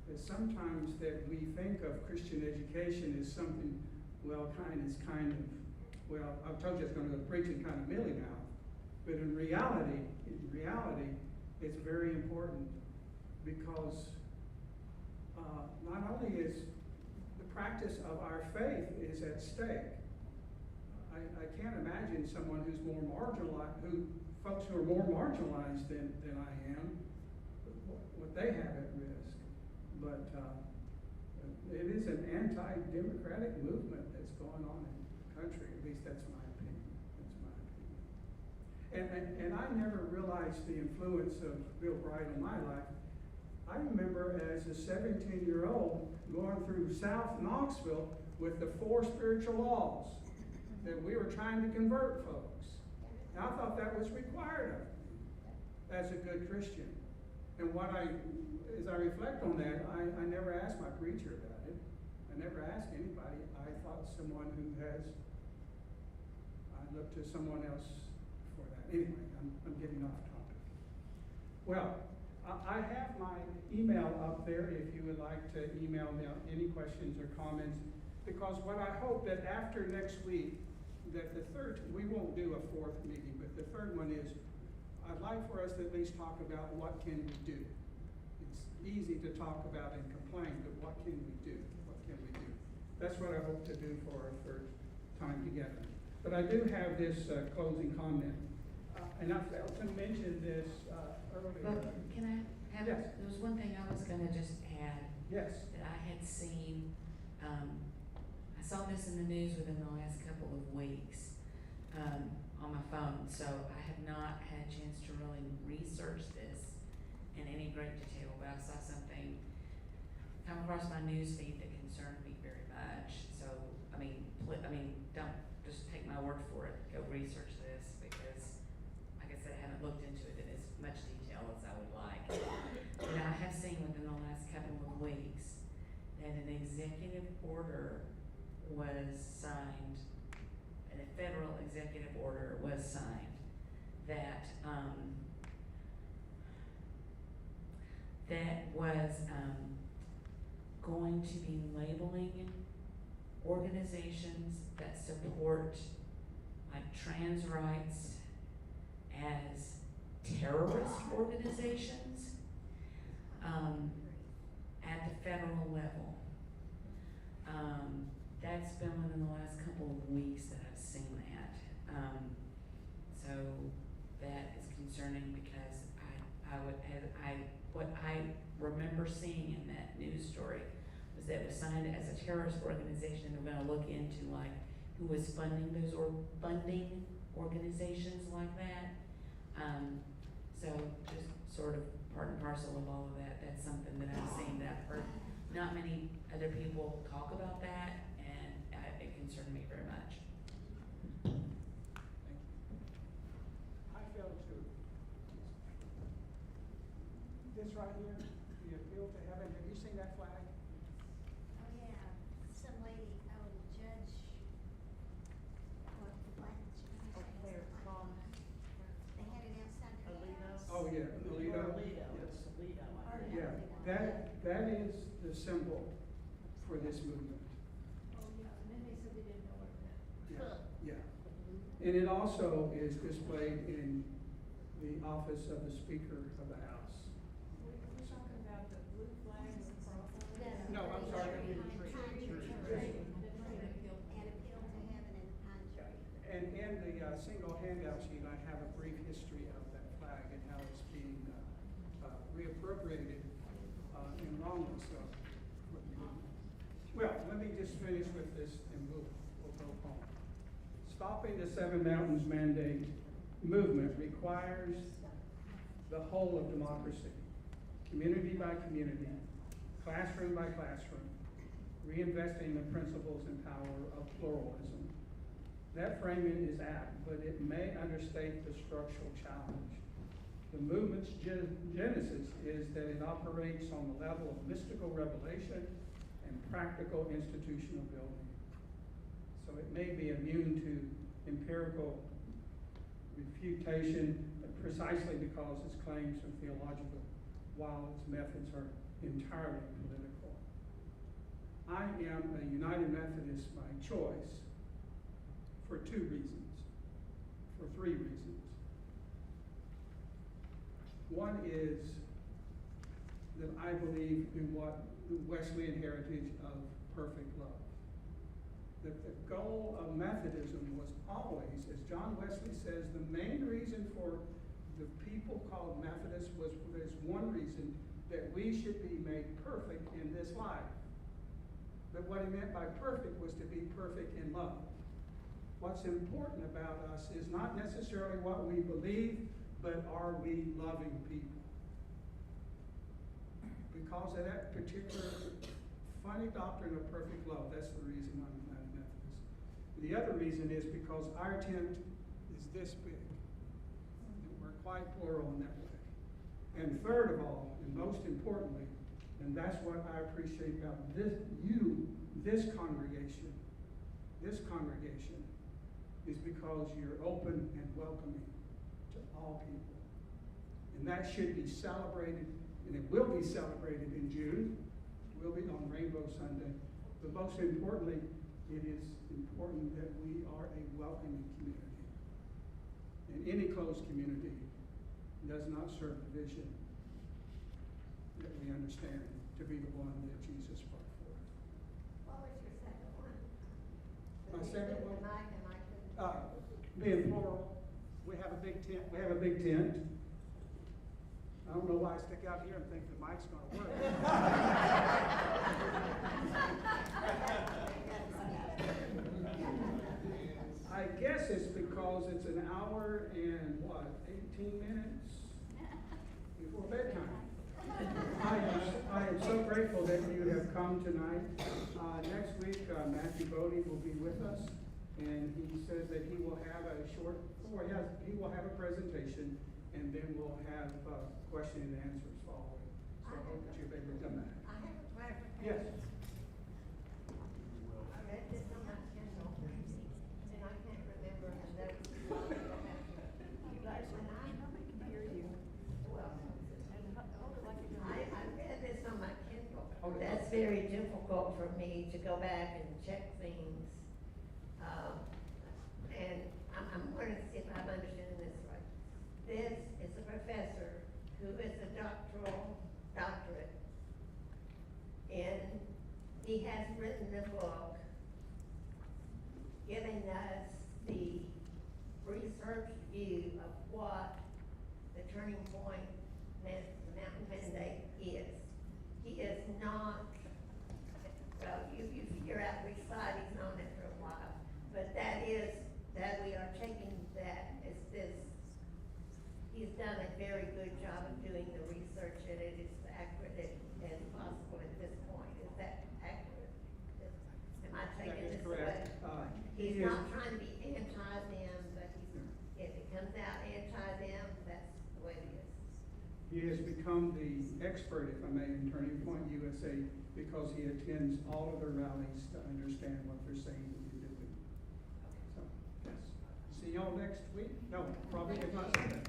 that sometimes that we think of Christian education as something, well, I've told you it's going to go preaching kind of mealy-mouthed, but in reality, it's very important because not only is the practice of our faith is at stake. I can't imagine someone who's more marginalized, folks who are more marginalized than I am, what they have at risk. But it is an anti-democratic movement that's going on in the country. At least that's my opinion. And I never realized the influence of Bill Bright in my life. I remember as a 17-year-old going through South Knoxville with the 4 spiritual laws that we were trying to convert folks. And I thought that was required of me as a good Christian. And as I reflect on that, I never asked my preacher about it. I never asked anybody. I thought I looked to someone else for that. Anyway, I'm getting off topic. Well, I have my email up there if you would like to email me any questions or comments, because what I hope that after next week, that we won't do a 4th meeting, but the 3rd one is, I'd like for us to at least talk about what can we do. It's easy to talk about and complain, but what can we do? What can we do? That's what I hope to do for our 3rd time together. But I do have this closing comment, and I failed to mention this earlier. But can I have, Yes. there was one thing I was gonna just add. Yes. That I had seen, I saw this in the news within the last couple of weeks, on my phone, so I have not had a chance to really research this in any great detail, but I saw something come across my news feed that concerned me very much, so, don't just take my word for it, go research this, because, like I said, I haven't looked into it in as much detail as I would like. But I have seen within the last couple of weeks that an executive order was signed, and a federal executive order was signed that, going to be labeling organizations that support like trans rights as terrorist organizations, at the federal level. That's been within the last couple of weeks that I've seen that. So that is concerning because what I remember seeing in that news story was that it was signed as a terrorist organization, and they're gonna look into like who was funding those funding organizations like that. So just sort of part and parcel of all of that, that's something that I've seen, that I've heard not many other people talk about that, and it concerned me very much. I failed to. This right here, the appeal to heaven, have you seen that flag? Oh, yeah, some lady, judge, what, the black, Oh, where it's from? they had it outside their Alito? house. Oh, yeah, Alito. Alito, Yes. it's Alito, I Or think. Yeah, that is the symbol for this movement. Oh, yeah, and then they said they didn't know what it meant. Yeah. And it also is displayed in the office of the Speaker of the House. We're talking about the blue flag with the cross on it? No, I'm sorry. Pine tree. That's right, And appeal. appeal to heaven and the pine tree. And in the single handout sheet, I have a brief history of that flag and how it's being reappropriated in wrongness of what the movement. Well, let me just finish with this and we'll go home. Stopping the Seven Mountains Mandate movement requires the whole of democracy, community by community, classroom by classroom, reinvesting the principles and power of pluralism. That framing is apt, but it may understate the structural challenge. The movement's genesis is that it operates on the level of mystical revelation and practical institutional building. So it may be immune to empirical refutation precisely because its claims are theological, while its methods are entirely political. I am a United Methodist by choice for three reasons. One is that I believe in what the Wesleyan heritage of perfect love. That the goal of Methodism was always, as John Wesley says, the main reason for the people called Methodists was there's one reason, that we should be made perfect in this life. But what he meant by perfect was to be perfect in love. What's important about us is not necessarily what we believe, but are we loving people? Because of that particular funny doctrine of perfect love, that's the reason I'm United Methodist. The other reason is because our tent is this big. And we're quite plural in that way. And third of all, and most importantly, and that's what I appreciate about this congregation, is because you're open and welcoming to all people. And that should be celebrated, and it will be celebrated in June. It will be on Rainbow Sunday. But most importantly, it is important that we are a welcoming community. And any closed community does not serve the vision that we understand to be the one that Jesus brought forth. What was your second one? My second one? Mike and I couldn't. being plural, we have a big tent, I don't know why I stick out here and think the mic's gonna work. I guess it's because it's an hour and what, 18 minutes before bedtime. I am so grateful that you have come tonight. Next week, Matthew Bodie will be with us, and he says that he will have a he will have a presentation, and then we'll have question and answers following. So I hope that you'll be able to come back. I have a clarification. Yes. I read this on my Kindle, and I can't remember the notes. But when I hear you, well, I read this on my Kindle. That's very difficult for me to go back and check things. And I'm going to see if I'm understanding this right. This is a professor who is a doctorate, and he has written a book giving us the research view of what the turning point, the mountain mandate is. He is not, well, you figure out which side he's on it for a while, but that we are taking that as this. He's done a very good job of doing the research, and it is accurate as possible at this point. Is that accurate? Am I taking this away? He's not trying to be anti-them, but if it comes out anti-them, that's the way it is. He has become the expert, if I may, in Turning Point USA, because he attends all of the rallies to understand what they're saying and doing. So, yes. See y'all next week? No, probably if not Sunday.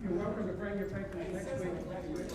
You're welcome to bring your papers next week.